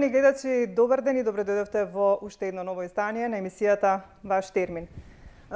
Уважени гледачи, добар ден и добре дојдовте во уште едно ново издание на емисијата Ваш термин.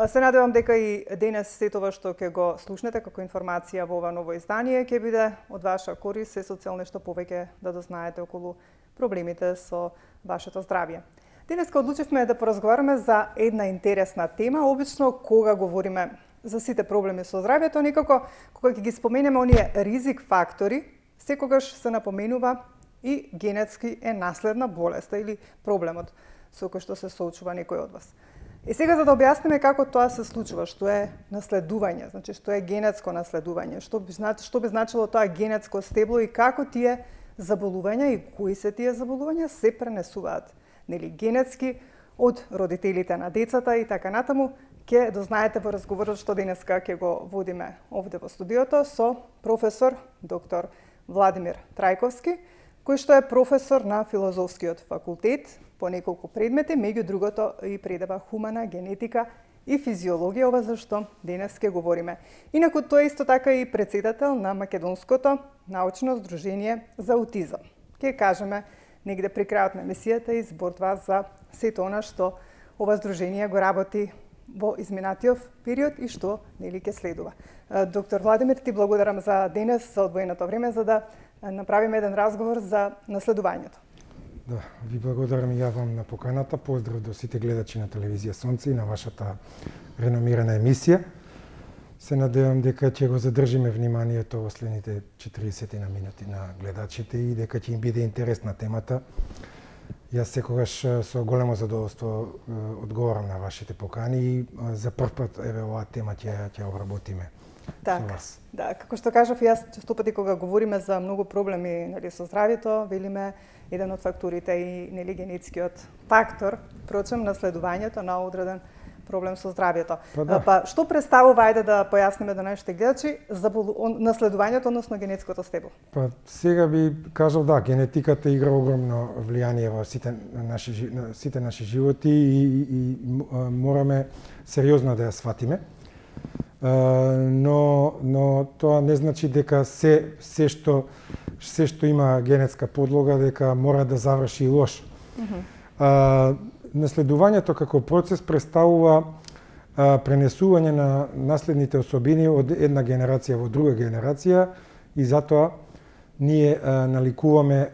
Се надевам дека и денес сето ова што ќе го слушнете како информација во ова ново издание ќе биде од ваша корист се со цел нешто повеќе да дознаете околу проблемите со вашето здравје. Денеска одлучивме да поразговараме за една интересна тема. Обично кога говориме за сите проблеми со здравјето, некако кога ќе ги споменеме оние ризик фактори, секогаш се напоменува и генетски е наследна болест или проблемот со кој што се соочува некој од вас. И сега за да објасниме како тоа се случува, што е наследување, значи што е генетско наследување, што би значило тоа генетско стебло и како тие заболувања и кои се тие заболувања се пренесуваат, нели генетски од родителите на децата и така натаму, ќе дознаете во разговорот што денеска ќе го водиме овде во студиото со професор доктор Владимир Трајковски, кој што е професор на Филозофскиот факултет по неколку предмети, меѓу другото и предава хумана генетика и физиологија, ова за што денес ќе говориме. Инаку тој е исто така и претседател на Македонското научно здружение за аутизам. Ќе кажеме негде при крајот на емисијата и зборува за сето она што ова здружение го работи во изминатиот период и што нели ќе следува. Доктор Владимир, ти благодарам за денес, за одвоеното време, за да направиме еден разговор за наследувањето. Да, ви благодарам и ја вам на поканата. Поздрав до сите гледачи на телевизија Сонце и на вашата реномирана емисија. Се надевам дека ќе го задржиме вниманието во следните 40 на минути на гледачите и дека ќе им биде интересна темата. Јас секогаш со големо задоволство одговорам на вашите покани и за прв пат еве оваа тема ќе обработиме. Така, да, како што кажав јас често пати кога говориме за многу проблеми нели со здравјето, велиме еден од факторите и нели генетскиот фактор, впрочем наследувањето на одреден проблем со здравјето. Па што представува, ајде да појасниме до нашите гледачи, наследувањето, односно генетското стебло? Па сега би кажал да, генетиката игра огромно влијание во сите наши животи и мораме сериозно да ја сватиме. Но тоа не значи дека се што има генетска подлога дека мора да заврши лош. Наследувањето како процес представува пренесување на наследните особини од една генерација во друга генерација и затоа ние наликуваме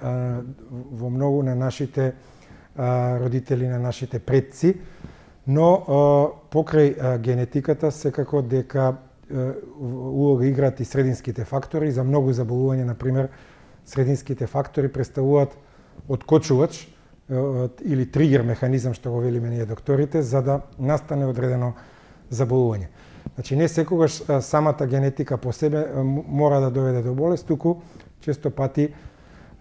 во многу на нашите родители, на нашите предци, но покрај генетиката секако дека улога играат и срединските фактори. За многу заболувања, например, срединските фактори представуваат откочувач или тригер механизам, што го велиме ние докторите, за да настане одредено заболување. Значи не секогаш самата генетика по себе мора да доведе до болест, туку често пати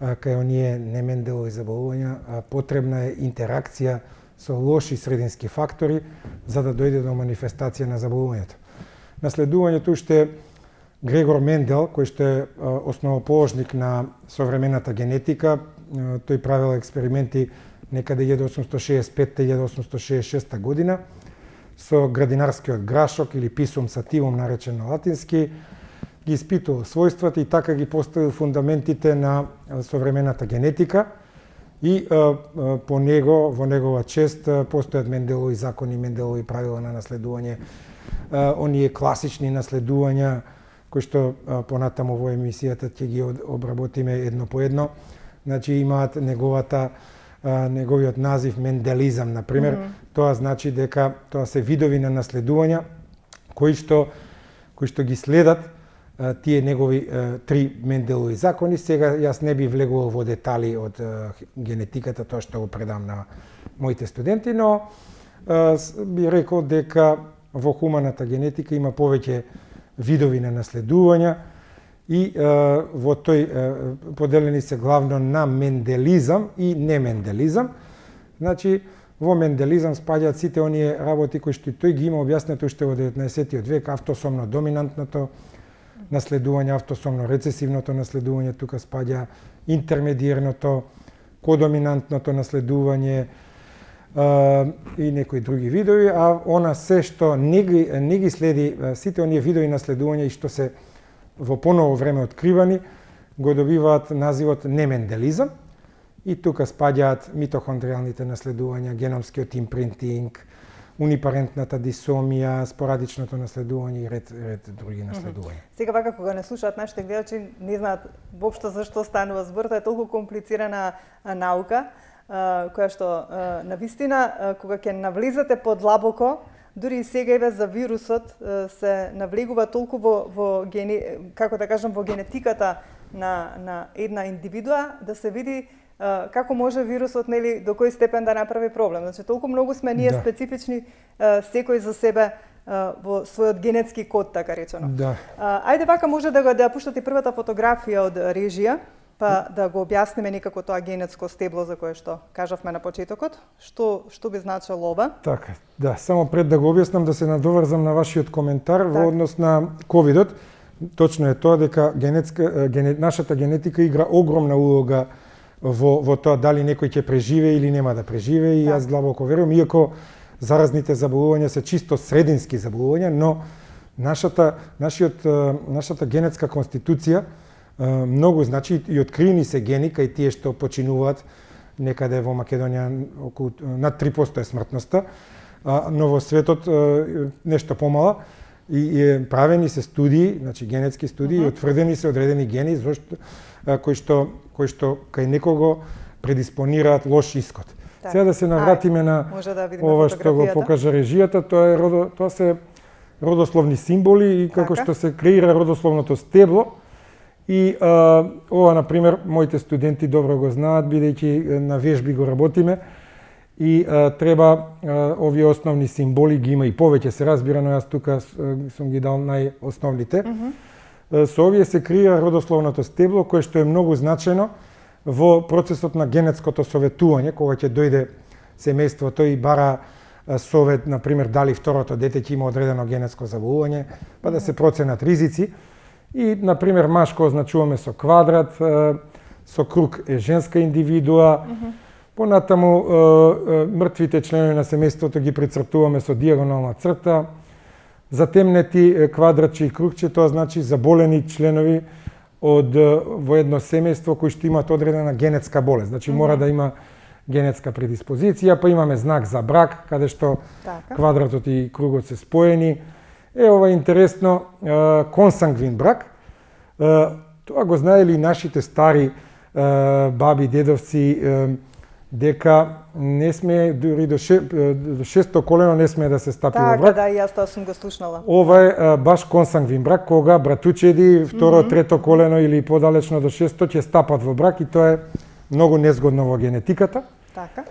кај оние неменделови заболувања потребна е интеракција со лоши средински фактори за да дојде до манифестација на заболувањето. Наследувањето уште Грегор Мендел, кој што е основоположник на современата генетика, тој правил експерименти некаде 1865-1866 година со градинарскиот грашок или писум сативум наречен на латински, ги испитувал својствата и така ги поставил фундаментите на современата генетика и по него, во негова чест, постојат Менделови закони, Менделови правила на наследување, оние класични наследувања кои што понатаму во емисијата ќе ги обработиме едно по едно. Значи имаат неговиот назив менделизам, например. Тоа значи дека тоа се видови на наследувања кои што ги следат тие негови три Менделови закони. Сега јас не би влегувал во детали од генетиката, тоа што го предам на моите студенти, но би рекол дека во хуманата генетика има повеќе видови на наследувања и во тој поделени се главно на менделизам и неменделизам. Значи, во менделизам спаѓаат сите оние работи кои што тој ги има објаснето уште во 19 век, автосомно доминантното наследување, автосомно рецесивното наследување, тука спаѓа интермедиерното, кодоминантното наследување и некои други видови, а она се што не ги следи сите оние видови наследување и што се во поново време откривани, го добиваат називот неменделизам И тука спаѓаат митохондријалните наследувања, геномскиот импринтинг, унипарентната дисомија, спорадичното наследување и ред други наследувања. Сега вака кога не слушаат нашите гледачи, не знаат воопшто зашто станува збор, тоа е толку комплицирана наука, која што навистина кога ќе навлезете подлабоко, дури и сега еве за вирусот се навлегува толку во како да кажам во генетиката на една индивидуа да се види како може вирусот нели до кој степен да направи проблем. Значи толку многу сме ние специфични секој за себе во својот генетски код, така речено. Да. Ајде вака може да пуштате првата фотографија од режија, па да го објасниме некако тоа генетско стебло за кое што кажавме на почетокот. Што би значило ова? Така, да, само пред да го објаснам да се надоврзам на вашиот коментар во однос на ковидот. Точно е тоа дека нашата генетика игра огромна улога во тоа дали некој ќе преживее или нема да преживее и јас длабоко верувам, иако заразните заболувања се чисто средински заболувања, но нашата генетска конституција многу значи и откриени се гени кај тие што починуваат некаде во Македонија околу над 3% е смртноста, но во светот нешто помала и правени се студии, значи генетски студии, утврдени се одредени гени кои што кај некого предиспонираат лош исход. Сега да се навратиме на ова што го покажа режијата, тоа се родословни символи и како што се креира родословното стебло. И ова, например, моите студенти добро го знаат, бидејќи на вежби го работиме, и треба овие основни символи ги има и повеќе се разбира, но јас тука сум ги дал најосновните. Со овие се креира родословното стебло, кое што е многу значено во процесот на генетското советување, кога ќе дојде семејството и бара совет, например, дали второто дете ќе има одредено генетско заболување, па да се проценат ризици. И, например, машко означуваме со квадрат, со круг е женска индивидуа, понатаму мртвите членови на семејството ги прецртуваме со диагонална црта, затемнети квадратче и кругче, тоа значи заболени членови во едно семејство кои што имаат одредена генетска болест. Значи мора да има генетска предиспозиција, па имаме знак за брак, каде што квадратот и кругот се споени. Ова е интересно, консангвин брак. Тоа го знаели и нашите стари баби, дедовци, дека не сме, дури до шесто колено не сме да се стапи во брак. Да, и јас тоа сум го слушнала. Ова е баш консангвин брак, кога братучеди, второ, трето колено или подалечно до шесто ќе стапат во брак и тоа е многу незгодно во генетиката. Така.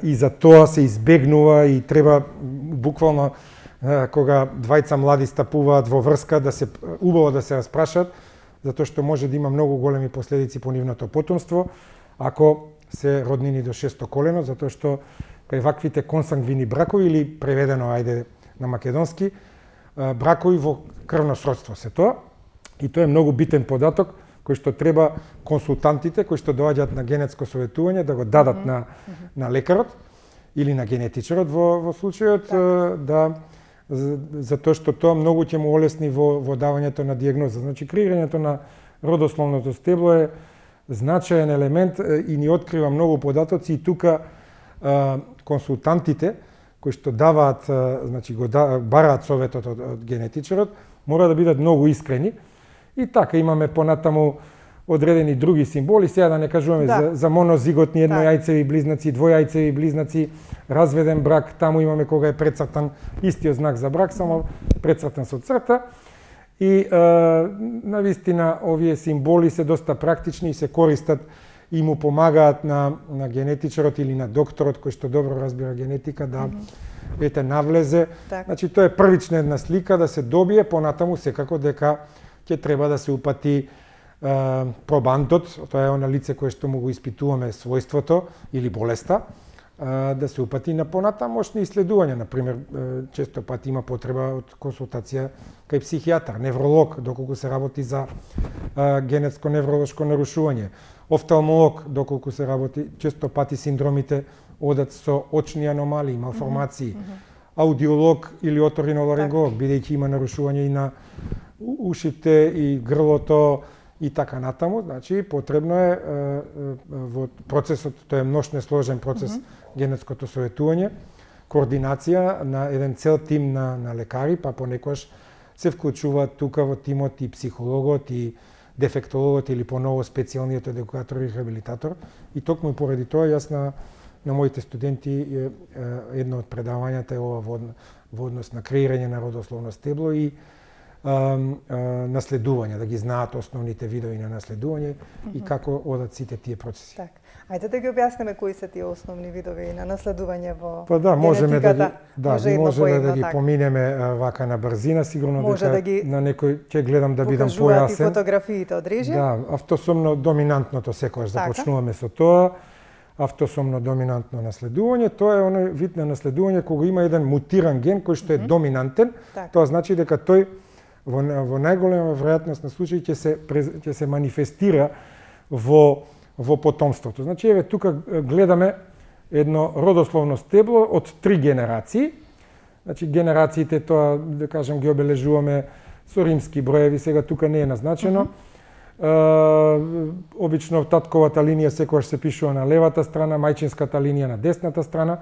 И за тоа се избегнува и треба буквално кога двајца млади стапуваат во врска да се убаво да се распрашат, затоа што може да има многу големи последици по нивното потомство ако се роднини до шесто колено, затоа што кај ваквите консангвини бракови или преведено ајде на македонски бракови во крвно сродство се тоа. И тоа е многу битен податок кој што треба консултантите кои што доаѓаат на генетско советување да го дадат на лекарот или на генетичарот во случајот затоа што тоа многу ќе му олесни во давањето на дијагноза. Значи креирањето на родословното стебло е значаен елемент и ни открива многу податоци и тука консултантите кои што даваат, значи го бараат советот од генетичарот, мора да бидат многу искрени. И така имаме понатаму одредени други символи, сега да не кажуваме за монозиготни еднојајцеви близнаци, двојајцеви близнаци, разведен брак, таму имаме кога е прецртан истиот знак за брак, само прецртан со црта. И навистина овие символи се доста практични и се користат и му помагаат на генетичарот или на докторот кој што добро разбира генетика да навлезе. Значи тоа е првична една слика да се добие, понатаму секако дека ќе треба да се упати пробантот, тоа е она лице кое што му го испитуваме својството или болеста, да се упати на понатамошни исследувања. Например, често пати има потреба од консултација кај психијатар, невролог, доколку се работи за генетско невролошко нарушување, офталмолог, доколку се работи, често пати синдромите одат со очни аномалии, малформации, аудиолог или оториноларинголог, бидејќи има нарушување и на ушите и грлото и така натаму. Значи потребно е во процесот, тоа е многу сложен процес, генетското советување, координација на еден цел тим на лекари, па понекогаш се вклучуваат тука во тимот и психологот и дефектологот или поново специјалниот едукатор и рехабилитатор. И токму поради тоа јас на моите студенти едно од предавањата е ова во однос на креирање на родословно стебло и наследување, да ги знаат основните видови на наследување и како одат сите тие процеси. Так. Ајде да ги објасниме кои се тие основни видови на наследување во Па да, можеме можеме да ги поминеме вака на брзина, сигурно може дека да ги на некој ќе гледам да бидам покажуваат и појасен. фотографиите од режија. Да, автосомно доминантното секогаш Така. започнуваме со тоа. Автосомно доминантно наследување, тоа е оној вид на наследување кога има еден мутиран ген кој што е доминантен. Така. Тоа значи дека тој во најголема веројатност на случаи ќе се манифестира во потомството. Значи еве тука гледаме едно родословно стебло од 3 генерации. Значи генерациите тоа да кажем ги обележуваме со римски броеви, сега тука не е назначено. Обично татковата линија секогаш се пишува на левата страна, мајчинската линија на десната страна.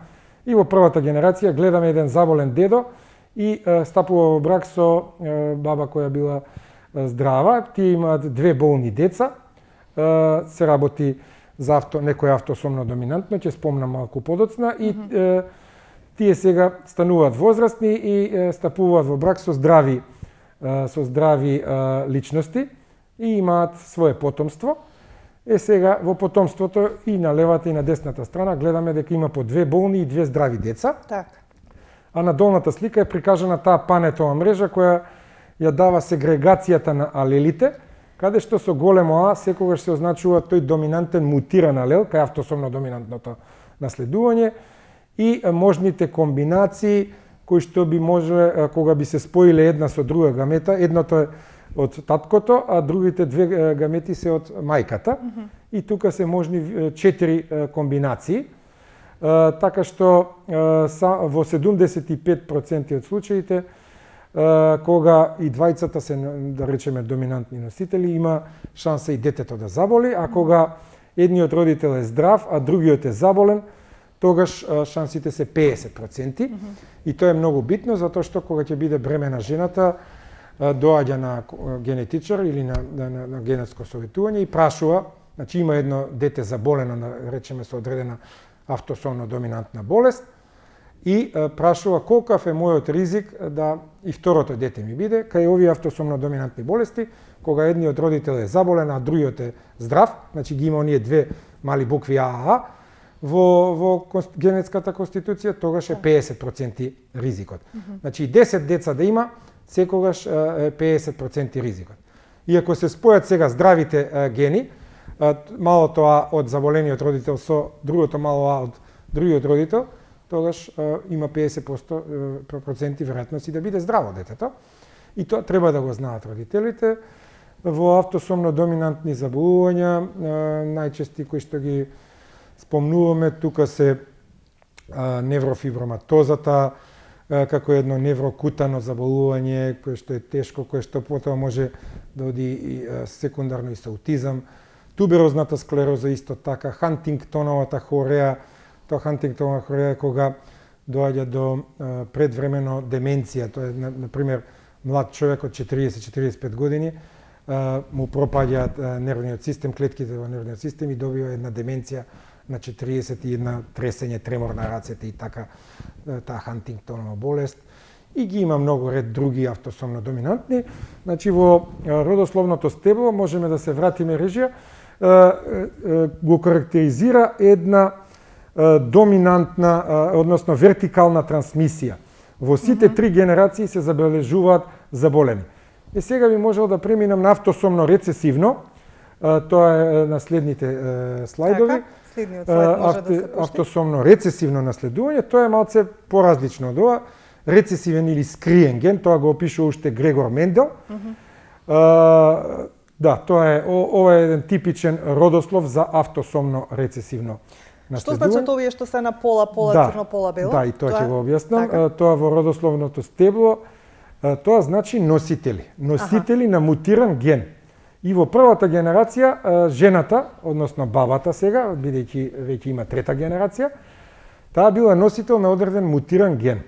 И во првата генерација гледаме еден заболен дедо и стапува во брак со баба која била здрава. Тие имаат 2 болни деца. Се работи за некој автосомно доминантно, ќе спомнам малку подоцна, и тие сега стануваат возрастни и стапуваат во брак со здрави личности и имаат свое потомство. Сега во потомството и на левата и на десната страна гледаме дека има по 2 болни и 2 здрави деца. Така. А на долната слика е прикажана таа панетова мрежа која ја дава сегрегацијата на алелите, каде што со големо А секогаш се означува тој доминантен мутиран алел, кај автосомно доминантното наследување, и можните комбинации кои што би можеле кога би се споиле една со друга гамета, едното е од таткото, а другите 2 гамети се од мајката. И тука се можни 4 комбинации. Така што во 75% од случаите кога и двајцата се, да речеме, доминантни носители, има шанса и детето да заболи, а кога едниот родител е здрав, а другиот е заболен, тогаш шансите се 50%. И тоа е многу битно, затоа што кога ќе биде бремена жената, доаѓа на генетичар или на генетско советување и прашува, значи има едно дете заболено, да речеме, со одредена автосомно доминантна болест, и прашува колкав е мојот ризик да и второто дете ми биде кај овие автосомно доминантни болести, кога едниот родител е заболен, а другиот е здрав, значи ги има оние 2 мали букви АА, во генетската конституција, тогаш е 50% ризикот. Значи 10 деца да има, секогаш е 50% ризикот. И ако се спојат сега здравите гени, малото А од заболениот родител со другото мало А од другиот родител, тогаш има 50% веројатност и да биде здраво детето. И тоа треба да го знаат родителите. Во автосомно доминантни заболувања, најчести кои што ги спомнуваме, тука се неврофиброматозата, како едно неврокутано заболување, кое што е тешко, кое што потоа може да оди и секундарно и со аутизам. Туберозната склероза исто така, Хантингтоновата хореа, тоа Хантингтонова хореа е кога доаѓа до предвремено деменција, тоа е, например, млад човек од 40-45 години, му пропаѓаат нервниот систем, клетките во нервниот систем и добива една деменција на 40 и една тресење, тремор на рацете и така, таа Хантингтонова болест. И ги има многу ред други автосомно доминантни. Значи, во родословното стебло можеме да се вратиме режија, го карактеризира една доминантна, односно вертикална трансмисија. Во сите 3 генерации се забележуваат заболени. И сега би можел да преминам на автосомно рецесивно, тоа е на следните слайдови. Така, следниот слайд може да се пушти. Автосомно рецесивно наследување, тоа е малце поразлично од ова. Рецесивен или скриен ген, тоа го опишува уште Грегор Мендел. Да, тоа е, ова е еден типичен родослов за автосомно рецесивно наследување. Што значат овие што се на пола црно, пола бело? Да, и тоа ќе го објаснам. Тоа во родословното стебло, тоа значи носители. Носители на мутиран ген. И во првата генерација жената, односно бабата сега, бидејќи веќе има трета генерација, таа била носител на одреден мутиран ген.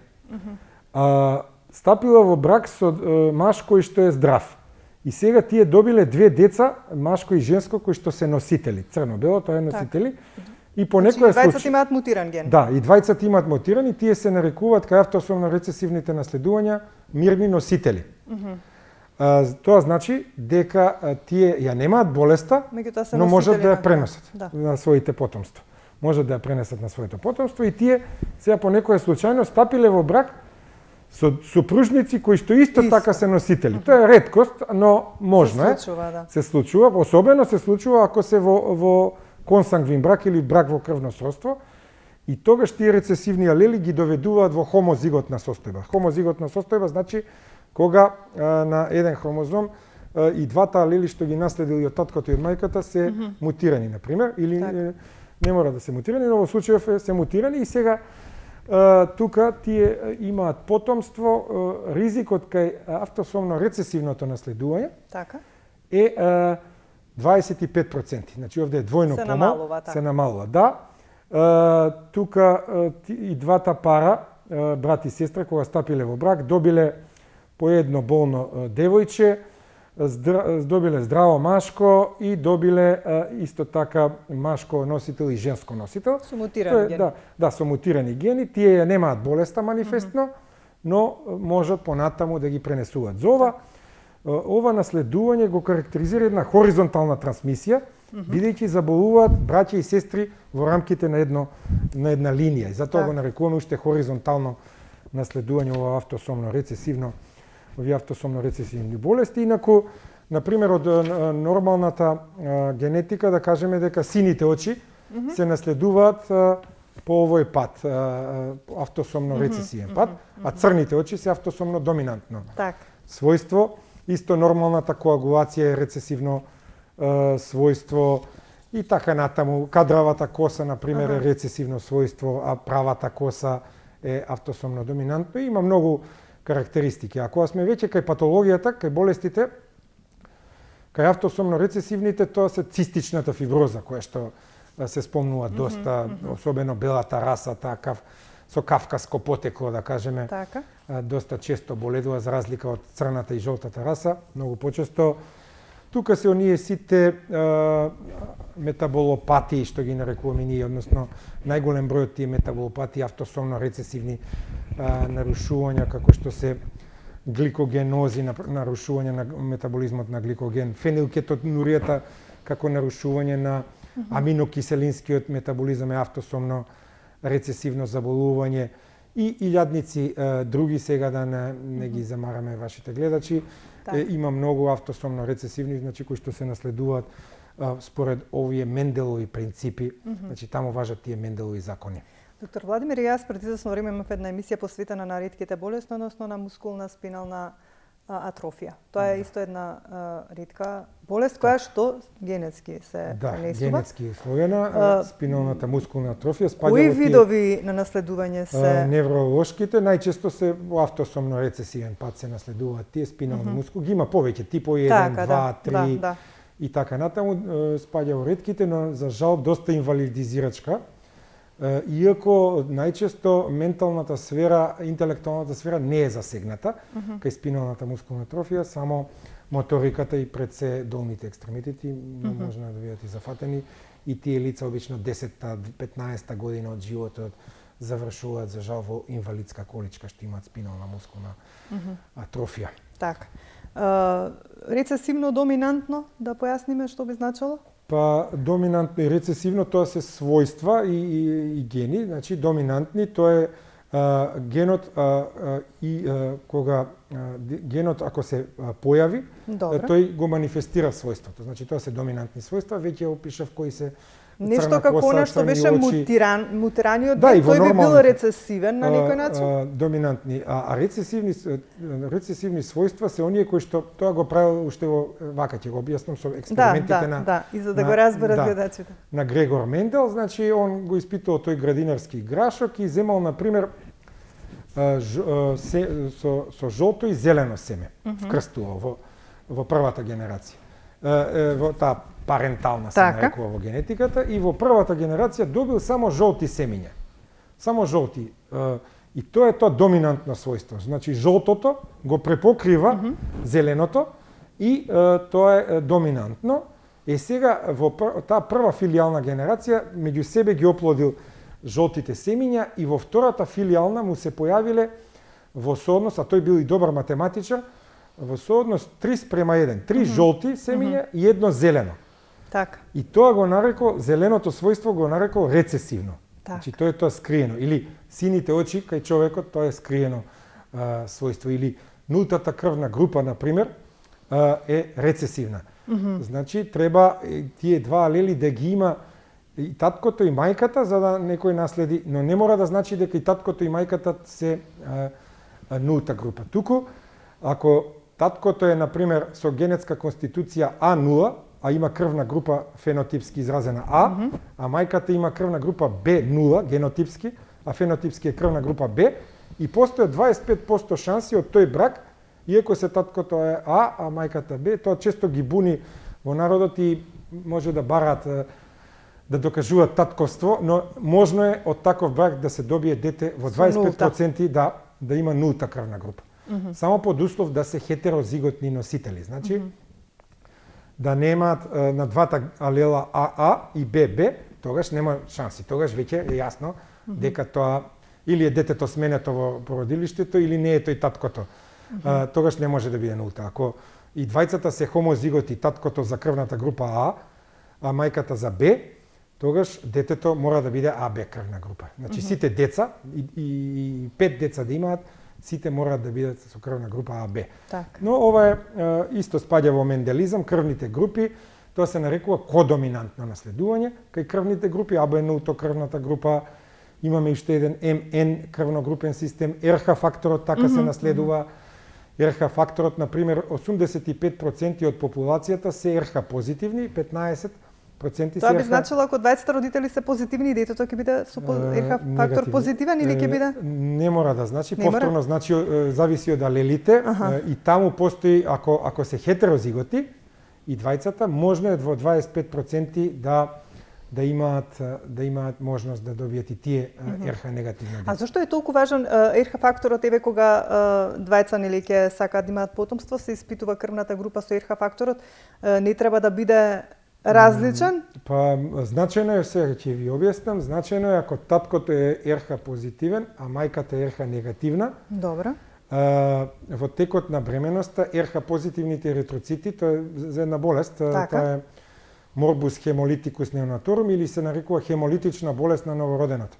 Стапила во брак со маж кој што е здрав. И сега тие добиле две деца, машко и женско, кои што се носители. Црно-бело, тоа е носители. И по некој случај... Двајцата имаат мутиран ген. Да, и двајцата имаат мутиран и тие се нарекуваат кај автосомно рецесивните наследувања мирни носители. Тоа значи дека тие ја немаат болеста, но можат да ја пренесат на своите потомство. Можат да ја пренесат на своето потомство и тие сега по некоја случајно стапиле во брак со супружници кои што исто така се носители. Тоа е реткост, но можно е. Се случува, особено се случува ако се во консангвин брак или брак во крвно сродство. И тогаш тие рецесивни алели ги доведуваат во хомозиготна состојба. Хомозиготна состојба значи кога на еден хромозом и двата алели што ги наследили од таткото и од мајката се мутирани, например, или не мора да се мутирани, но во случајов се мутирани и сега тука тие имаат потомство, ризикот кај автосомно рецесивното наследување е 25%. Значи овде е двојно помал, се намалува. Да, тука и двата пара, брат и сестра, кога стапиле во брак, добиле по едно болно девојче, добиле здраво машко и добиле исто така машко носител и женско носител. Со мутирани гени. Да, со мутирани гени. Тие ја немаат болеста манифестно, но можат понатаму да ги пренесуваат. За ова наследување го карактеризира една хоризонтална трансмисија, бидејќи заболуваат браќа и сестри во рамките на една линија. И затоа го нарекуваме уште хоризонтално наследување ова автосомно рецесивно, овие автосомно рецесивни болести. Инаку, например, од нормалната генетика, да кажеме дека сините очи се наследуваат по овој пат, автосомно рецесивен пат, а црните очи се автосомно доминантно својство. Исто нормалната коагулација е рецесивно својство и така натаму. Кадравата коса, например, е рецесивно својство, а правата коса е автосомно доминантно. Има многу карактеристики. Ако сме веќе кај патологијата, кај болестите, кај автосомно рецесивните, тоа се цистичната фиброза, која што се спомнува доста, особено белата раса, со кавкаско потекло, да кажеме, доста често боледува, за разлика од црната и жолтата раса, многу почесто. Тука се оние сите метаболопатии, што ги нарекуваме ние, односно најголем број од тие метаболопатии, автосомно рецесивни нарушувања, како што се гликогенози, нарушување на метаболизмот на гликоген, фенилкетонуријата како нарушување на аминокиселинскиот метаболизам е автосомно рецесивно заболување и илјадници други, сега да не ги замараме вашите гледачи. Има многу автосомно рецесивни, значи кои што се наследуваат според овие Менделови принципи, значи таму важат тие Менделови закони. Доктор Владимир, јас пред известно време имав една емисија посветена на ретките болести, односно на мускулна спинална атрофија. Тоа е исто една ретка болест која што генетски се пренесува. Да, генетски условена, спиналната мускулна атрофија спаѓа во кои видови на наследување се невролошките, најчесто се во автосомно рецесивен пат се наследуваат тие спинални мускули. Ги има повеќе типови 1, 2, 3 и така натаму, спаѓа во ретките, но за жал доста инвалидизирачка. Иако најчесто менталната сфера, интелектуалната сфера не е засегната кај спиналната мускулна атрофија, само моториката и пред се долните екстремитети можна да бидат и зафатени и тие лица обично 10-та, 15-та година од животот завршуваат за жал во инвалидска количка што имаат спинална мускулна атрофија. Така. Рецесивно доминантно, да појасниме што би значило? Па доминантно и рецесивно тоа се својства и гени, значи доминантни тоа е генот и кога генот ако се појави, тој го манифестира својството. Значи тоа се доминантни својства, веќе опишав кои се нешто како нешто беше мутираниот ген, тој би бил рецесивен на некој начин? Доминантни, а рецесивни својства се оние кои што тоа го правил уште во вака ќе го објаснам со експериментите и за да го разберат гледачите. На Грегор Мендел, значи он го испитувал тој градинарски грашок и земал на пример со жолто и зелено семе, вкрстувал во првата генерација. во таа парентална се нарекува во генетиката, и во првата генерација добил само жолти семиња. Само жолти. И тоа е тоа доминантно својство. Значи жолтото го препокрива зеленото и тоа е доминантно. И сега во таа прва филијална генерација меѓу себе ги оплодил жолтите семиња и во втората филијална му се појавиле во сооднос, а тој бил и добар математичар, во сооднос 3:1, 3 жолти семиња и едно зелено. Така. И тоа го нарекол, зеленото својство го нарекол рецесивно. Значи тоа е тоа скриено. Или сините очи кај човекот, тоа е скриено својство. Или нултата крвна група, например, е рецесивна. Значи треба тие два алели да ги има и таткото и мајката за да некој наследи, но не мора да значи дека и таткото и мајката се нулта група. Туку ако таткото е например со генетска конституција А0, а има крвна група фенотипски изразена А, а мајката има крвна група Б0 генотипски, а фенотипски е крвна група Б, и постојат 25% шанси од тој брак, иако се таткото е А мајката Б, тоа често ги буни во народот и може да бараат да докажуваат татковство, но можно е од таков брак да се добие дете во 25% да има нулта крвна група. Само под услов да се хетерозиготни носители. Значи, да немаат на двата алела АА и ББ, тогаш нема шанси. Тогаш веќе е јасно дека тоа или е детето сменето во породилиштето или не е тој таткото. Тогаш не може да биде нулта. Ако и двајцата се хомозиготи, таткото за крвната група а мајката за Б, тогаш детето мора да биде АБ крвна група. Значи сите деца и 5 деца да имаат, сите мораат да бидат со крвна група АБ. Так. Но ова е исто спаѓа во менделизам, крвните групи, тоа се нарекува кодоминантно наследување. Кај крвните групи АБ нулто крвната група, имаме уште еден МН крвногрупен систем, РХ факторот така се наследува. РХ факторот, например, 85% од популацијата се РХ позитивни, 15% се Тоа би значило ако 20 родители се позитивни и детето ќе биде со РХ фактор позитивен или ќе биде? Не мора да значи, повторно значи зависи од алелите и таму постои ако се хетерозиготи и двајцата, можно е во 25% да имаат можност да добијат и тие РХ негативни деца. А зашто е толку важен РХ факторот, еве кога двајца нели ќе сакаат да имаат потомство, се испитува крвната група со РХ факторот, не треба да биде различен? Па значајно е, сега ќе ви објаснам, значајно е ако таткото е РХ позитивен, а мајката е РХ негативна. Добро. Во текот на бременоста РХ позитивните еритроцити, тоа е за една болест, тоа е морбус хемолитикус неонаторум или се нарекува хемолитична болест на новороденото.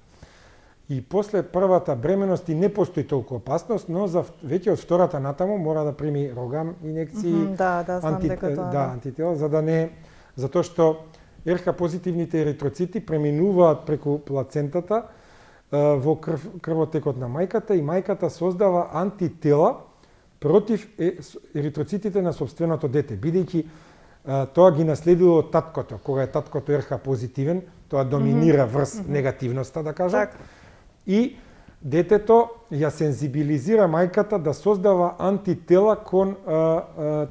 И после првата бременост и не постои толку опасност, но за веќе од втората натаму мора да прими рогам инекции, антитела, за да не, затоа што РХ позитивните еритроцити преминуваат преку плацентата во крвотекот на мајката и мајката создава антитела против еритроцитите на собственото дете, бидејќи тоа ги наследило од таткото. Кога е таткото РХ позитивен, тоа доминира врз негативноста, да кажам. И детето ја сензибилизира мајката да создава антитела кон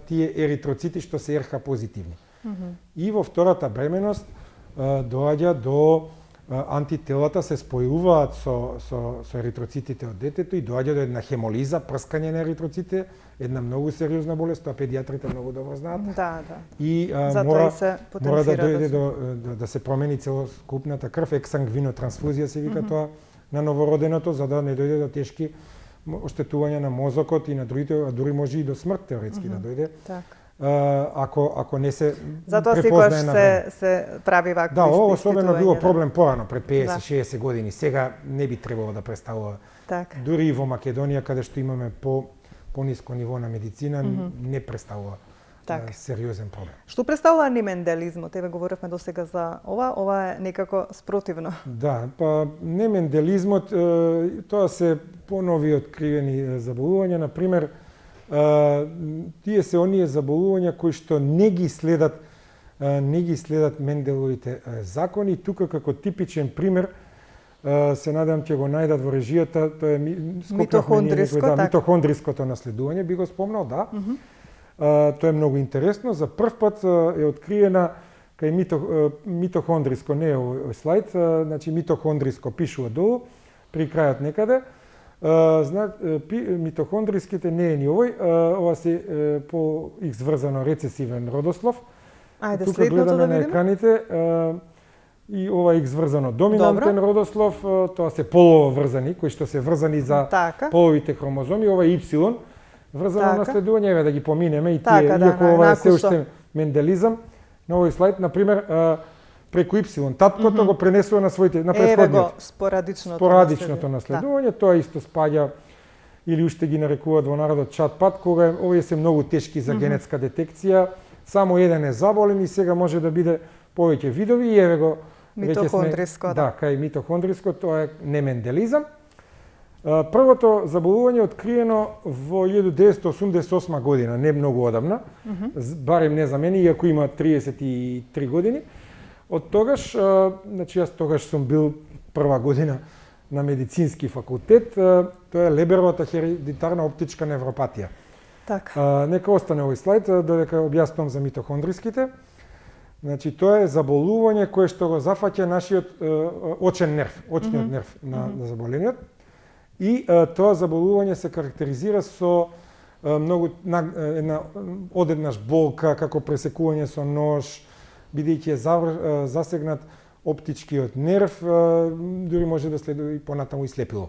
тие еритроцити што се РХ позитивни. И во втората бременост доаѓа до антителата се спојуваат со еритроцитите од детето и доаѓа до една хемолиза, прскање на еритроцитите, една многу сериозна болест, тоа педијатрите многу добро знаат. И мора да дојде да се промени целокупната крв, ексангвинотрансфузија се вика тоа на новороденото, за да не дојде до тешки оштетувања на мозокот и на другите, а дури може и до смрт теоретски да дојде. Ако не се затоа секогаш се прави вакви испитувања. Да, ова особено било проблем порано, пред 50-60 години. Сега не би требало да представува. Дури и во Македонија, каде што имаме пониско ниво на медицина, не представува сериозен проблем. Што представува неменделизмот? Еве говоревме досега за ова е некако спротивно. Да, па неменделизмот, тоа се понови откривени заболувања, например, тие се оние заболувања кои што не ги следат Менделовите закони. Тука како типичен пример се надам ќе го најдат во режијата, тоа е митохондриското наследување, би го спомнал, да. Тоа е многу интересно. За прв пат е откриена кај митохондриско, не е овој слайд, значи митохондриско пишува долу, при крајот некаде. Митохондриските не е ни овој, ова се по X врзано рецесивен родослов. Ајде, тука следното гледаме да на видиме. екраните и ова X врзано доминантен родослов, тоа се полово врзани, кои што се врзани за половите хромозоми, ова е Y врзано наследување, еве да ги поминеме и тие, иако ова е се уште менделизам. На овој слайд, например, преку Y, таткото го пренесува на своите, на претходниот. Спорадичното наследување, тоа исто спаѓа, или уште ги нарекуваат во народот чат-пат, кога овие се многу тешки за генетска детекција, само еден е заболен и сега може да биде повеќе видови и еве го митохондриско, да, кај митохондриско, тоа е неменделизам. Првото заболување е откриено во 1988 година, не многу одамна, барем не за мене, иако има 33 години. Од тогаш, значи јас тогаш сум бил прва година на медицински факултет, тоа е Леберовата хередитарна оптичка невропатија. Така. Нека остане овој слайд, додека објаснувам за митохондриските. Значи, тоа е заболување кое што го зафаќа нашиот очен нерв, очниот нерв на заболениот. И тоа заболување се карактеризира со многу една одеднаш болка, како пресекување со нож, бидејќи е засегнат оптичкиот нерв, дури може да следува и понатаму и слепило.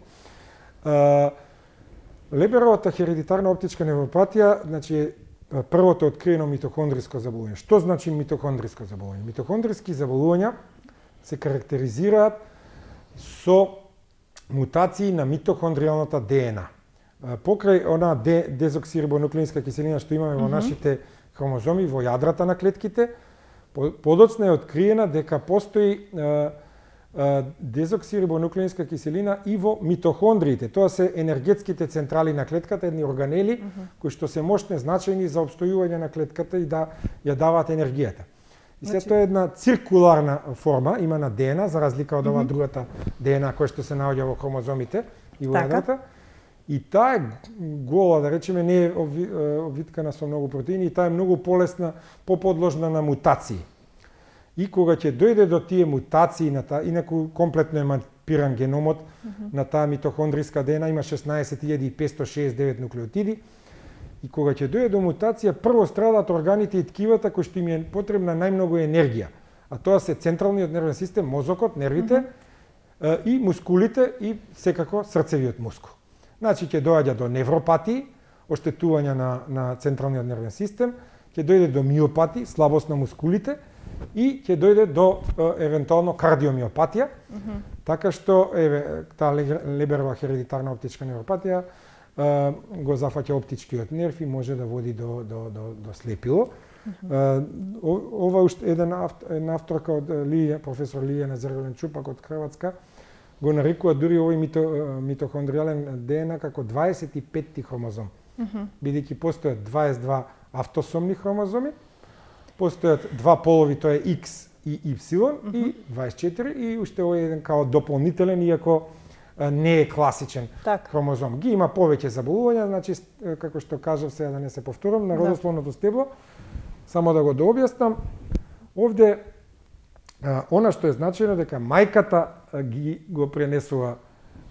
Леберовата хередитарна оптичка невропатија, значи првото откриено митохондриско заболување. Што значи митохондриско заболување? Митохондриски заболувања се карактеризираат со мутации на митохондријалната ДНА. Покрај она дезоксирибонуклеинска киселина што имаме во нашите хромозоми, во јадрата на клетките, подоцна е откриена дека постои дезоксирибонуклеинска киселина и во митохондриите. Тоа се енергетските централи на клетката, едни органели кои што се мощни, значајни за опстојување на клетката и да ја даваат енергијата. И се тоа е една циркуларна форма, има на ДНА, за разлика од ова другата ДНА која што се наоѓа во хромозомите и во јадрата. И таа е гола, да речеме, не е обвиткана со многу протеини, и таа е многу полесна, поподложна на мутации. И кога ќе дојде до тие мутации на таа, инаку комплетно е мапиран геномот на таа митохондриска ДНА, има 16.569 нуклеотиди, и кога ќе дојде до мутација, прво страдат органите и ткивата кои што им е потребна најмногу енергија. А тоа се централниот нервен систем, мозокот, нервите, и мускулите и секако срцевиот мускул. Значи ќе доаѓа до невропатии, оштетување на централниот нервен систем, ќе дојде до миопатии, слабост на мускулите и ќе дојде до евентуално кардиомиопатија, така што еве таа Леберова хередитарна оптичка невропатија го зафаќа оптичкиот нерв и може да води до слепило. Ова уште една авторка од професор Лијана Зергален-Чупак од Хрватска го нарекува дури овој митохондријален ДНА како 25-ти хромозом. Бидејќи постојат 22 автосомни хромозоми, постојат два полови, тоа е X и Y, и 24, и уште овој еден као дополнителен, иако не е класичен хромозом. Ги има повеќе заболувања, значи, како што кажав сега да не се повторам, на родословното стебло, само да го дообјаснам, овде она што е значено дека мајката го пренесува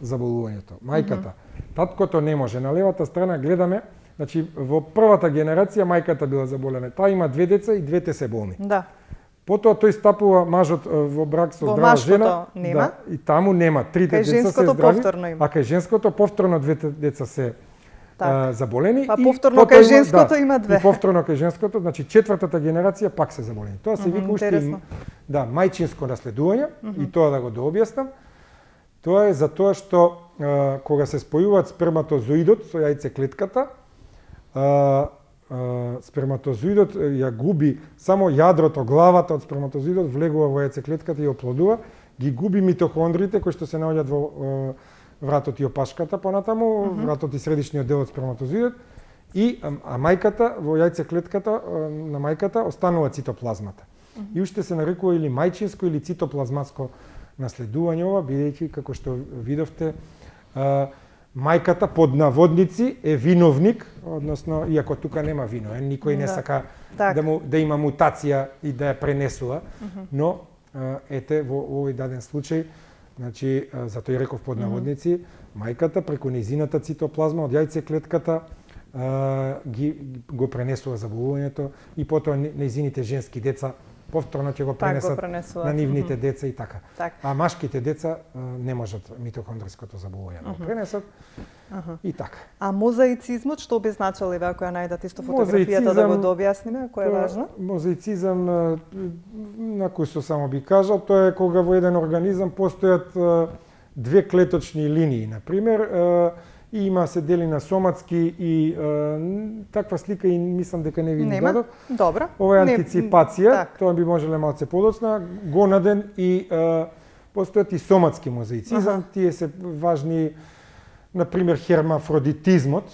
заболувањето. Мајката. Таткото не може. На левата страна гледаме, значи во првата генерација мајката била заболена. Таа има две деца и двете се болни. Да. Потоа тој стапува мажот во брак со здрава жена, нема. Да, и таму нема. Трите деца се здрави, а кај женското повторно двете деца се заболени. Па повторно кај женското има две. И повторно кај женското, значи четвртата генерација пак се заболени. Тоа се вика уште мајчинско наследување, и тоа да го дообјаснам. Тоа е за тоа што кога се спојуваат сперматозоидот со јајцеклетката, сперматозоидот ја губи само јадрото, главата од сперматозоидот влегува во јајцеклетката и оплодува, ги губи митохондрите кои што се наоѓаат во вратот и опашката понатаму, вратот и средишниот дел од сперматозоидот, и мајката во јајцеклетката на мајката останува цитоплазмата. И уште се нарекува или мајчинско или цитоплазматско наследување ова, бидејќи како што видовте мајката под наводници е виновник, односно иако тука нема вино, никој не сака да има мутација и да ја пренесува, но ете во овој даден случај, значи затоа и реков под наводници, мајката преку нејзината цитоплазма од јајцеклетката го пренесува заболувањето и потоа нејзините женски деца повторно ќе го пренесат на нивните деца и така. А машките деца не можат митохондриското заболување да го пренесат и така. А мозаицизмот што би значил, еве ако ја најдат исто фотографијата да го дообјасниме, кој е важно? Мозаицизам на кој што само би кажал, тоа е кога во еден организам постојат две клеточни линии, на пример, и има се дели на соматски и таква слика и мислам дека не ви дадов. Добро. Ова е антиципација, тоа би можеле малце подоцна, гонаден и постојат и соматски мозаицизам, тие се важни. На пример, хермафродитизмот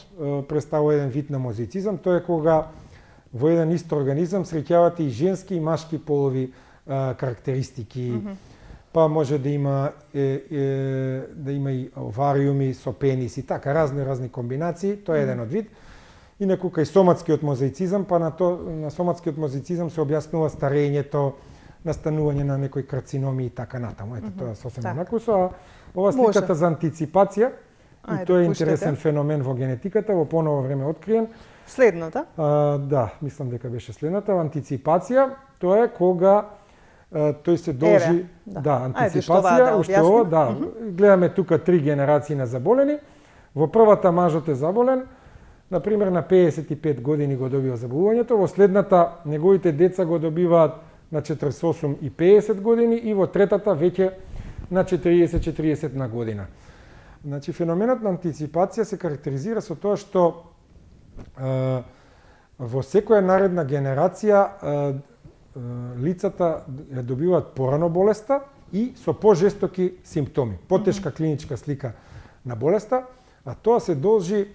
представува еден вид на мозаицизам, тоа е кога во еден ист организам среќавате и женски и машки полови карактеристики. Па може да има и овариуми со пенис и така разни комбинации, тоа е еден од вид. Инаку кај соматскиот мозаицизам, па на соматскиот мозаицизам се објаснува старењето, настанување на некои карциноми и така натаму. Ето тоа сосем еднакво со ова сликата за антиципација. И тоа е интересен феномен во генетиката, во поново време откриен. Следната? Да, мислам дека беше следната. Антиципација, тоа е кога тој се должи, антиципација, уште ова, гледаме тука 3 генерации на заболени. Во првата мажот е заболен, на пример на 55 години го добива заболувањето, во следната неговите деца го добиваат на 48 и 50 години и во третата веќе на 40 на година. Значи, феноменот на антиципација се карактеризира со тоа што во секоја наредна генерација лицата ја добиваат порано болеста и со пожестоки симптоми, потешка клиничка слика на болеста, а тоа се должи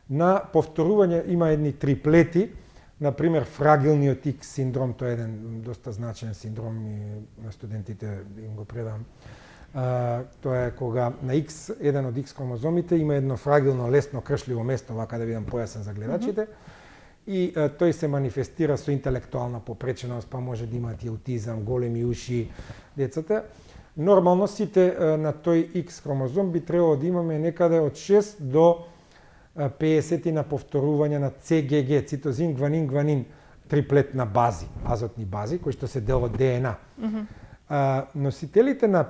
на повторување, има едни триплети, на пример фрагилниот X синдром, тоа е еден доста значен синдром и на студентите им го предавам. Тоа е кога на X, еден од X хромозомите има едно фрагилно, лесно кршливо место, вака да бидам појасен за гледачите, и тој се манифестира со интелектуална попреченост, па може да имаат и аутизам, големи уши децата. Нормално сите на тој X хромозом би требало да имаме некаде од 6 до 50 на повторување на CGG, цитозин, гванин, гванин, триплет на бази, азотни бази, кои што се дел од ДНА. Носителите на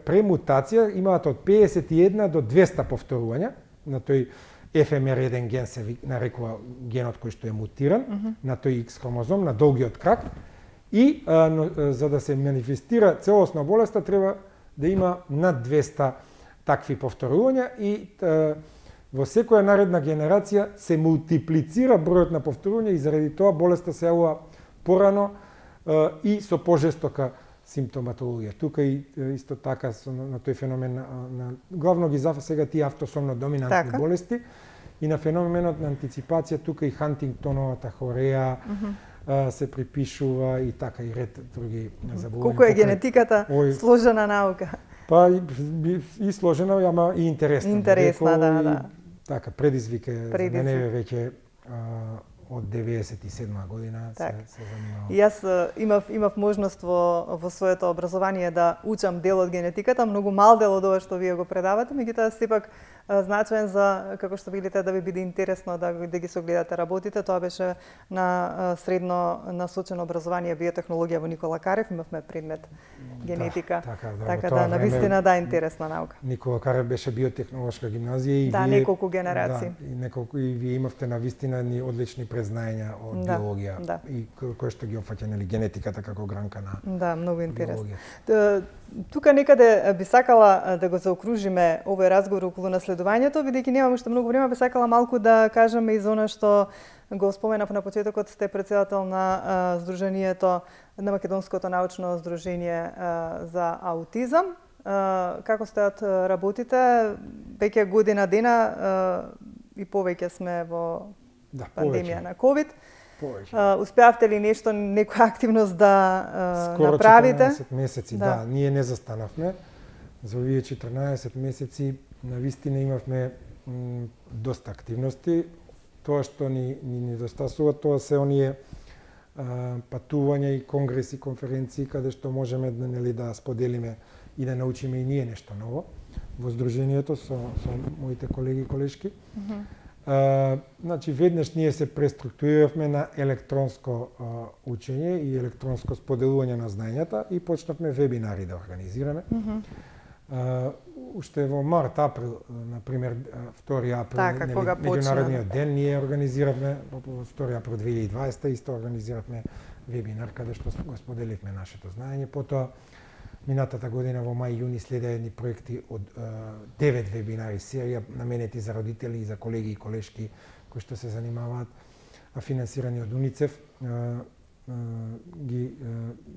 премутација имаат од 51 до 200 повторувања на тој FMR1 ген се нарекува генот кој што е мутиран на тој X хромозом, на долгиот крак, и за да се манифестира целосна болеста треба да има над 200 такви повторувања и во секоја наредна генерација се мултиплицира бројот на повторувања и заради тоа болеста се јавува порано и со пожестока симптоматологија. Тука и исто така на тој феномен главно ги засега тие автосомно доминантни болести и на феноменот на антиципација тука и Хантингтоновата хореја се припишува и така и ред други заболувања. Колку е генетиката сложена наука? Па и сложена, ама и интересна. Интересна, да. Така, предизвик е за мене веќе од 97 година се занимавам. И јас имав можност во своето образование да учам дел од генетиката, многу мал дел од ова што вие го предавате, меѓутоа сепак значаен за, како што видите, да ви биде интересно да ги согледате работите. Тоа беше на средно насочено образование биотехнологија во Никола Карев, имавме предмет генетика. Така да, навистина да, интересна наука. Никола Карев беше биотехнолошка гимназија и вие неколку генерации. И вие имавте навистина ни одлични презнања од биологија и кој што ги опфаќа генетиката како гранка на Да, многу интересно. Тука некаде би сакала да го заокружиме овој разговор околу наследувањето, бидејќи немам уште многу време, би сакала малку да кажеме и за она што го споменав на почетокот, сте председател на Сдруженијето, на Македонското научно здружение за аутизам. Како стојат работите? Веќе година дена и повеќе сме во пандемија на COVID. Успеавте ли нешто, некоја активност да направите? Скоро 14 месеци, да. Ние не застанавме. За овие 14 месеци навистина имавме доста активности. Тоа што ни недостасува, тоа се оние патувања и конгреси, конференции, каде што можеме да споделиме и да научиме и ние нешто ново во Сдруженијето со моите колеги и колешки. Значи, веднаш ние се преструктуриравме на електронско учење и електронско споделување на знаењата и почнавме вебинари да организираме. Уште во март, април, например, 2 април, меѓународниот ден, ние организиравме, во 2 април 2020, исто организиравме вебинар, каде што го споделивме нашето знаење. Потоа, минатата година во мај, јуни следеа едни проекти од 9 вебинари серија, наменети за родители и за колеги и колешки кои што се занимаваат, финансирани од УНИЦЕФ.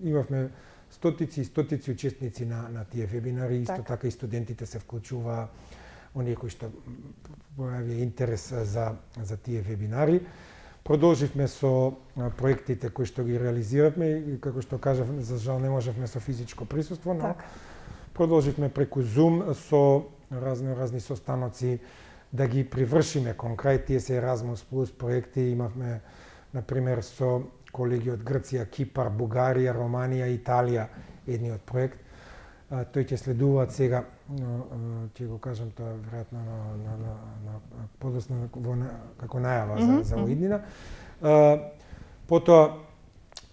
Имавме стотици и стотици учесници на тие вебинари, исто така и студентите се вклучуваа, оние кои што пројавија интерес за тие вебинари. Продолживме со проектите кои што ги реализиравме и, како што кажав, за жал не можевме со физичко присуство, но продолживме преку Zoom со разни состаноци да ги привршиме кон крај. Тие се Erasmus Plus проекти. Имавме, например, со колеги од Грција, Кипар, Бугарија, Романија, Италија, едниот проект. Тој ќе следуваат сега, ќе го кажам тоа веројатно на подоцна како најава за оиднина. Потоа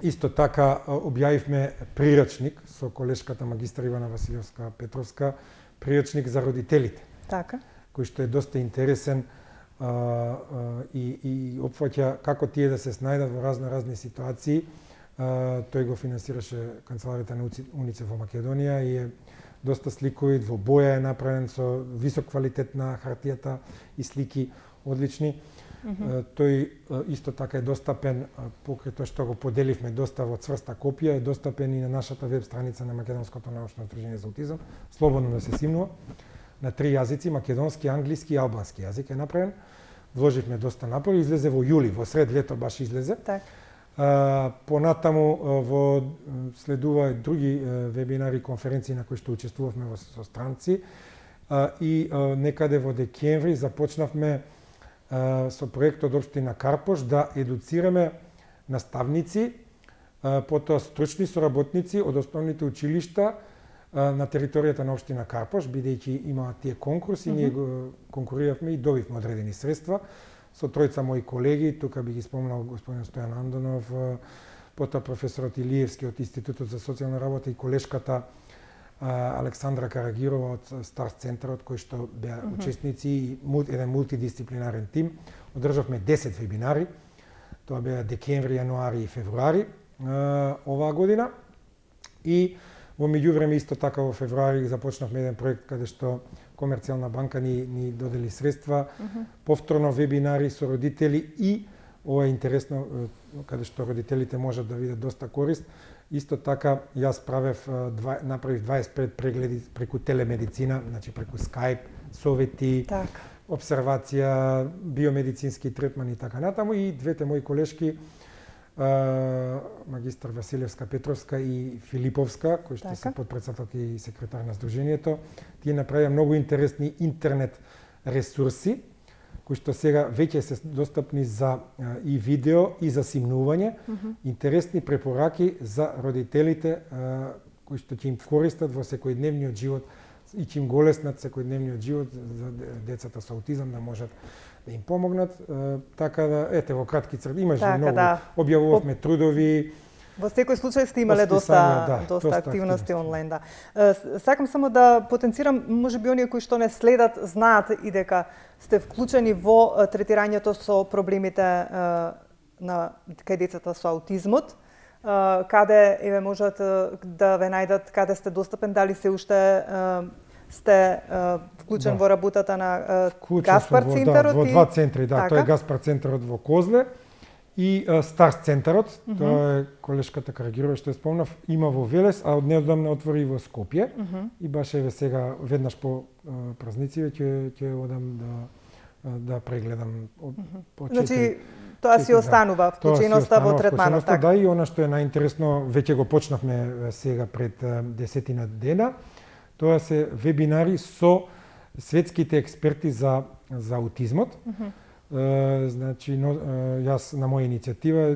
исто така објавивме прирачник со колешката магистар Ивана Василевска Петровска, прирачник за родителите. Така. Кој што е доста интересен и опфаќа како тие да се снајдат во разни ситуации. Тој го финансираше канцеларијата на УНИЦЕФ во Македонија и е доста сликовит, во боја е направен со висок квалитет на хартијата и слики одлични. Тој исто така е достапен, покрај тоа што го поделивме доста во цврста копија, е достапен и на нашата веб страница на Македонското научно сдружение за аутизам, слободно да се симнува. На 3 јазици, македонски, англиски и албански јазик е направен. Вложивме доста напор, излезе во јули, во сред лето баш излезе. Так. Понатаму следува други вебинари и конференции на кои што учествувавме со странци и некаде во декември започнавме со проект од општина Карпош да едуцираме наставници, потоа стручни соработници од основните училишта на територијата на општина Карпош, бидејќи има тие конкурси, ние го конкуриравме и добивме одредени средства со тројца мои колеги, тука би ги спомнал господин Стојан Андонов, потоа професорот Илиевски од Институтот за социјална работа и колешката Александра Карагирова од Старс центарот, кои што беа учесници и еден мултидисциплинарен тим. Одржавме 10 вебинари, тоа беа декември, јануари и февруари оваа година. И во меѓувреме исто така во февруари започнавме еден проект каде што Комерцијална банка ни додели средства, повторно вебинари со родители и ова е интересно каде што родителите можат да видат доста корист. Исто така јас направив 25 прегледи преку телемедицина, значи преку Skype, совети, обсервација, биомедицински третман и така натаму, и двете мои колешки магистар Василевска Петровска и Филиповска, кои што се подпредседателки и секретар на Сдруженијето, тие направија многу интересни интернет ресурси, кои што сега веќе се достапни за и видео и за симнување, интересни препораки за родителите кои што ќе им користат во секојдневниот живот и ќе им го леснат секојдневниот живот за децата со аутизам да можат да им помогнат. Така да, ете, во кратки црти, имаше многу, објавувавме трудови. Во секој случај сте имале доста активности онлайн, да. Сакам само да потенцирам, можеби оние кои што не следат знаат и дека сте вклучени во третирањето со проблемите кај децата со аутизмот, каде еве можат да ве најдат, каде сте достапен, дали се уште сте вклучен во работата на Гаспар центарот? Во 2 центри, да, тоа е Гаспар центарот во Козле и Старс центарот, тоа е колешката Карагирова што спомнав, има во Велес, а однедавна отвори во Скопје. И баш еве сега веднаш по празниците ќе одам да прегледам по 4. Значи тоа си останува вклученоста во третманот, така? Да, и она што е најинтересно, веќе го почнавме сега пред 10 дена, тоа се вебинари со светските експерти за за аутизмот. Значи, јас на моја иницијатива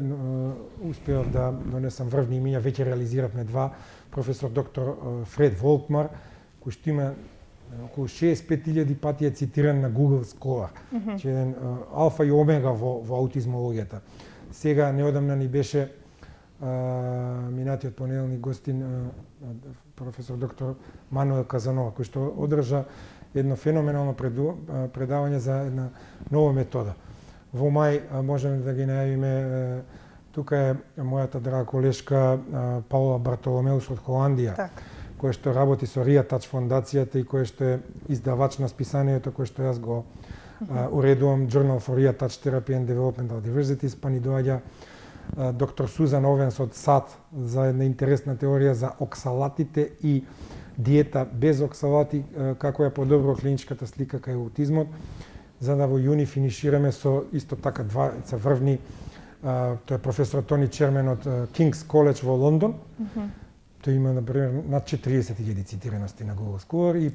успеав да донесам врвни имиња, веќе реализиравме два, професор доктор Фред Волкмар, кој што има околу 65.000 пати е цитиран на Google Scholar, че еден алфа и омега во аутизмологијата. Сега неодамна ни беше минатиот понеделник гостин професор доктор Мануел Казанова, кој што одржа едно феноменално предавање за една нова метода. Во мај можеме да ги најавиме, тука е мојата драга колешка Паула Бартоломеус од Холандија, која што работи со RIATouch фондацијата и која што е издавач на списанието кој што јас го уредувам, Journal for RIATouch Therapy and Developmental Diversity, па ни доаѓа доктор Сузан Овенс од САД за една интересна теорија за оксалатите и диета без оксалати, како ја подобро клиничката слика кај аутизмот, за да во јуни финишираме со исто така двајца врвни, тој е професор Тони Чермен од King's College во Лондон. Тој има, например, над 40.000 цитираности на Google Scholar и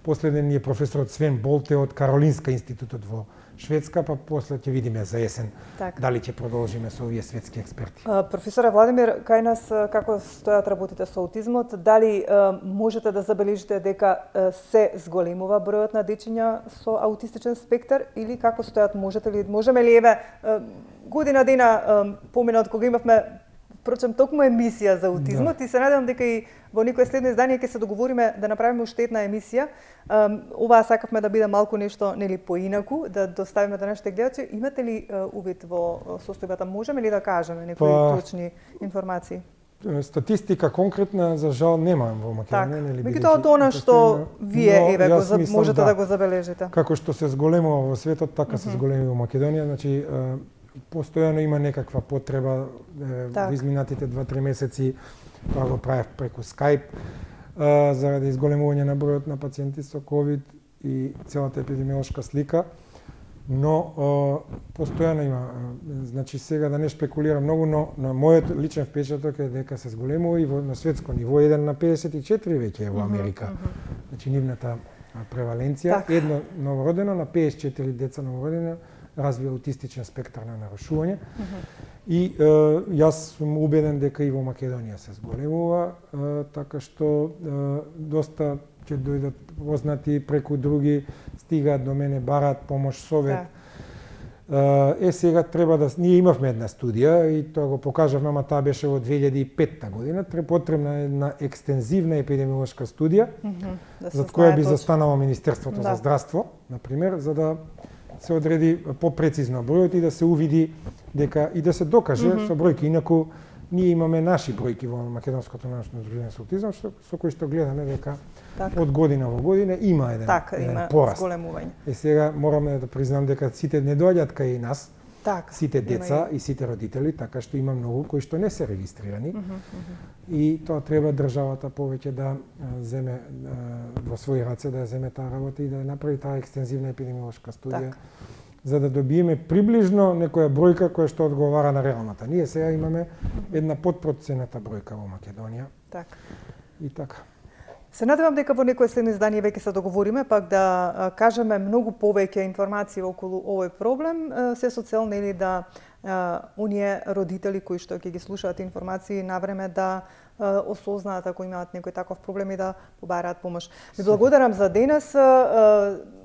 последен е професорот Свен Болте од Каролинска институтот во Шведска, па после ќе видиме за есен дали ќе продолжиме со овие светски експерти. Професоре Владимир, кај нас како стојат работите со аутизмот? Дали можете да забележите дека се зголемува бројот на дечиња со аутистичен спектар или како стојат? Можеме ли еве година дена поминат кога имавме впрочем токму емисија за аутизмот и се надевам дека и во некое следно издание ќе се договориме да направиме уште една емисија. Оваа сакавме да биде малку нешто нели поинаку, да доставиме до нашите гледачи. Имате ли увид во состојбата? Можеме ли да кажеме некои точни информации? Статистика конкретна за жал нема во Македонија, нели бидејќи меѓутоа она што вие еве можете да го забележите. Како што се зголемува во светот, така се зголеми во Македонија, значи постојано има некаква потреба во изминатите 2-3 месеци, тоа го правев преку Skype, заради изголемување на бројот на пациенти со COVID и целата епидемиолошка слика, но постојано има, значи сега да не шпекулирам многу, но на мојот личен впечаток е дека се зголемува и на светско ниво 1 на 54 веќе е во Америка. Значи нивната преваленција, едно новородено на 54 деца новородени развива аутистичен спектар на нарушување. И јас сум убеден дека и во Македонија се зголемува, така што доста ќе дојдат познати преку други, стигаат до мене, бараат помош, совет. Сега треба да... Ние имавме една студија и тоа го покажавме, ама таа беше во 2005 година. Потребна е една екстензивна епидемиолошка студија, за која би застанало Министерството за здравство, например, за да се одреди попрецизно бројот и да се увиди дека и да се докаже со бројки. Инаку ние имаме наши бројки во Македонското научно здружение со аутизам, со кои што гледаме дека од година во година има еден пораст. И сега мораме да признам дека сите не доаѓаат кај нас, сите деца и сите родители, така што има многу кои што не се регистрирани. И тоа треба државата повеќе да земе во своји раце, да ја земе таа работа и да направи таа екстензивна епидемиолошка студија, за да добиеме приближно некоја бројка која што одговара на реалната. Ние сега имаме една подпроцената бројка во Македонија. И така. Се надевам дека во некое следно издание веќе се договориме пак да кажеме многу повеќе информации околу овој проблем, се со цел нели да оние родители кои што ќе ги слушаат информации навреме да осознаат ако имаат некој таков проблем и да побараат помош. Ви благодарам за денес.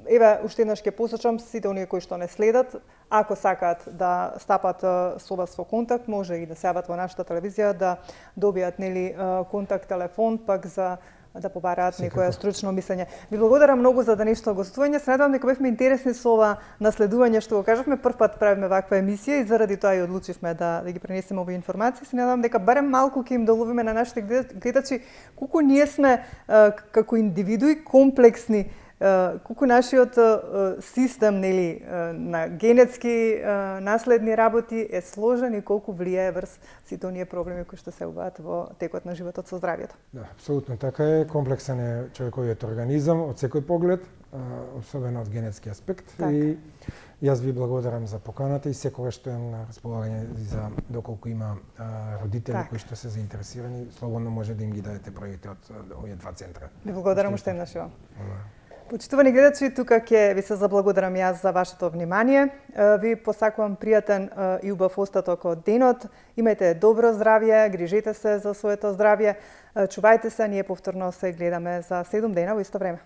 Еве уште еднаш ќе посочам сите оние кои што не следат, ако сакаат да стапат со вас во контакт, може и да се јават во нашата телевизија, да добијат нели контакт телефон пак за да побараат некое стручно мислење. Ви благодарам многу за денешното гостување. Се надевам дека бевме интересни со ова наследување што го кажавме. Прв пат правиме ваква емисија и заради тоа и одлучивме да ги пренесеме овие информации. Се надевам дека барем малку ќе им доловиме на нашите гледачи колку ние сме како индивидуи комплексни, колку нашиот систем нели на генетски наследни работи е сложен и колку влијае врз сите оние проблеми кои што се јавуваат во текот на животот со здравјето. Да, апсолутно така е. Комплексен е човековиот организам од секој поглед, особено од генетски аспект. И јас ви благодарам за поканата и секогаш стојам на располагање за доколку има родители кои што се заинтересирани, слободно може да им ги дадете бројите од овие два центра. Ви благодарам уште еднаш. Почитувани гледачи, тука ќе ви се заблагодарам јас за вашето внимание. Ви посакувам пријатен и убав остаток од денот. Имајте добро здравје, грижете се за своето здравје, чувајте се, ние повторно се гледаме за 7 дена во исто време.